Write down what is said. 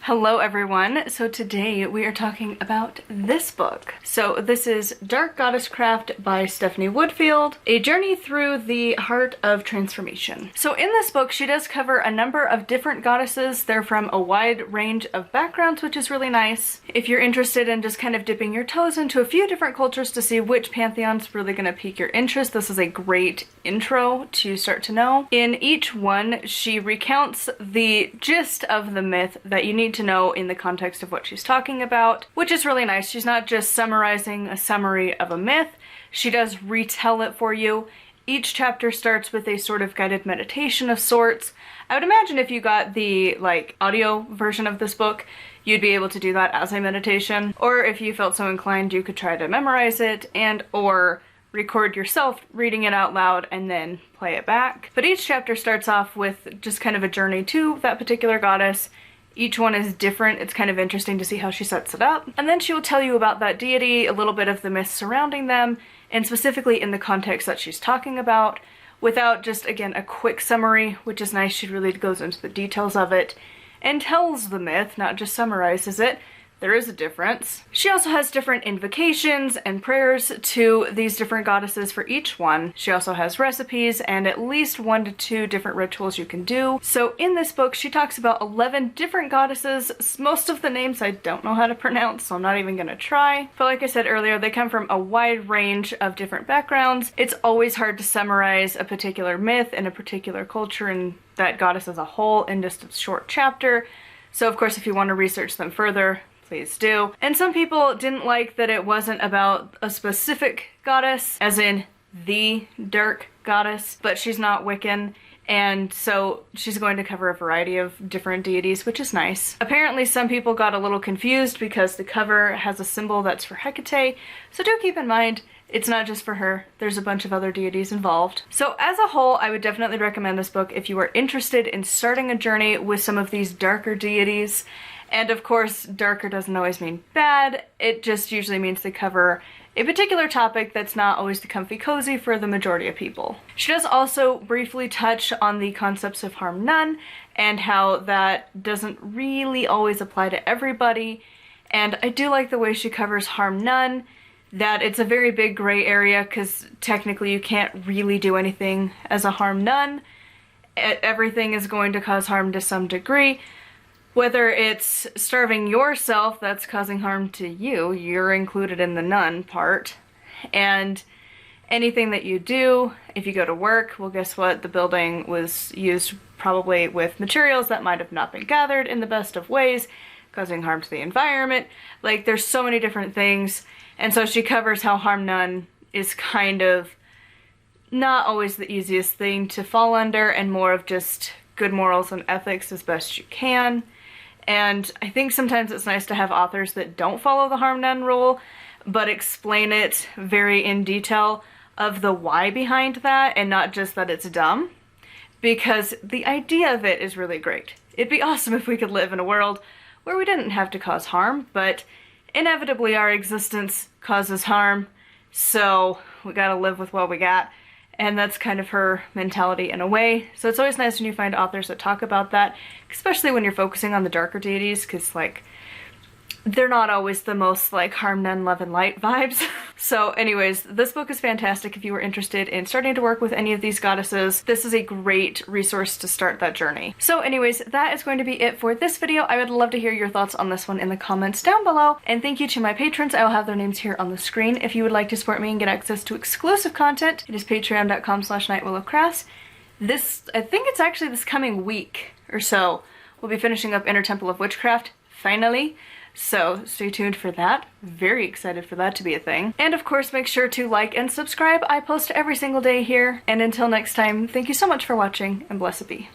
Hello everyone. So today we are talking about this book. So this is Dark Goddess Craft by Stephanie Woodfield, a journey through the heart of transformation. So in this book she does cover a number of different goddesses. They're from a wide range of backgrounds, which is really nice. If you're interested in just kind of dipping your toes into a few different cultures to see which pantheon's really going to pique your interest, this is a great intro to start to know. In each one she recounts the gist of the myth that you need to know in the context of what she's talking about, which is really nice. She's not just summarizing a summary of a myth, she does retell it for you. Each chapter starts with a sort of guided meditation of sorts. I would imagine if you got the audio version of this book, you'd be able to do that as a meditation, or if you felt so inclined you could try to memorize it and or record yourself reading it out loud and then play it back. But each chapter starts off with just kind of a journey to that particular goddess. Each one is different. It's kind of interesting to see how she sets it up. And then she will tell you about that deity, a little bit of the myths surrounding them, and specifically in the context that she's talking about, without just, again, a quick summary, which is nice. She really goes into the details of it and tells the myth, not just summarizes it. There is a difference. She also has different invocations and prayers to these different goddesses for each one. She also has recipes and at least 1 to 2 different rituals you can do. So in this book, she talks about 11 different goddesses. Most of the names I don't know how to pronounce, so I'm not even gonna try. But like I said earlier, they come from a wide range of different backgrounds. It's always hard to summarize a particular myth and a particular culture and that goddess as a whole in just a short chapter. So of course, if you want to research them further, please do. And some people didn't like that it wasn't about a specific goddess, as in the dark goddess, but she's not Wiccan, and so she's going to cover a variety of different deities, which is nice. Apparently some people got a little confused because the cover has a symbol that's for Hecate, so do keep in mind it's not just for her. There's a bunch of other deities involved. So as a whole, I would definitely recommend this book if you are interested in starting a journey with some of these darker deities. And of course, darker doesn't always mean bad. It just usually means they cover a particular topic that's not always the comfy cozy for the majority of people. She does also briefly touch on the concepts of harm none and how that doesn't really always apply to everybody. And I do like the way she covers harm none, that it's a very big gray area because technically you can't really do anything as a harm none. Everything is going to cause harm to some degree. Whether it's starving yourself that's causing harm to you, you're included in the none part. And anything that you do, if you go to work, well guess what? The building was used probably with materials that might have not been gathered in the best of ways, causing harm to the environment. Like, there's so many different things. And so she covers how harm none is kind of not always the easiest thing to fall under, and more of just good morals and ethics as best you can. And I think sometimes it's nice to have authors that don't follow the harm none rule, but explain it very in detail of the why behind that, and not just that it's dumb. Because the idea of it is really great. It'd be awesome if we could live in a world where we didn't have to cause harm, but inevitably our existence causes harm, so we gotta live with what we got. And that's kind of her mentality in a way. So it's always nice when you find authors that talk about that, especially when you're focusing on the darker deities, because they're not always the most harm none, love and light vibes. So anyways, this book is fantastic if you were interested in starting to work with any of these goddesses. This is a great resource to start that journey. So anyways, that is going to be it for this video. I would love to hear your thoughts on this one in the comments down below. And thank you to my patrons. I will have their names here on the screen. If you would like to support me and get access to exclusive content, it is patreon.com/nightwillowcrass. I think it's actually this coming week or so, we'll be finishing up Inner Temple of Witchcraft, finally. So stay tuned for that. Very excited for that to be a thing. And of course, make sure to like and subscribe. I post every single day here. And until next time, thank you so much for watching, and blessed be.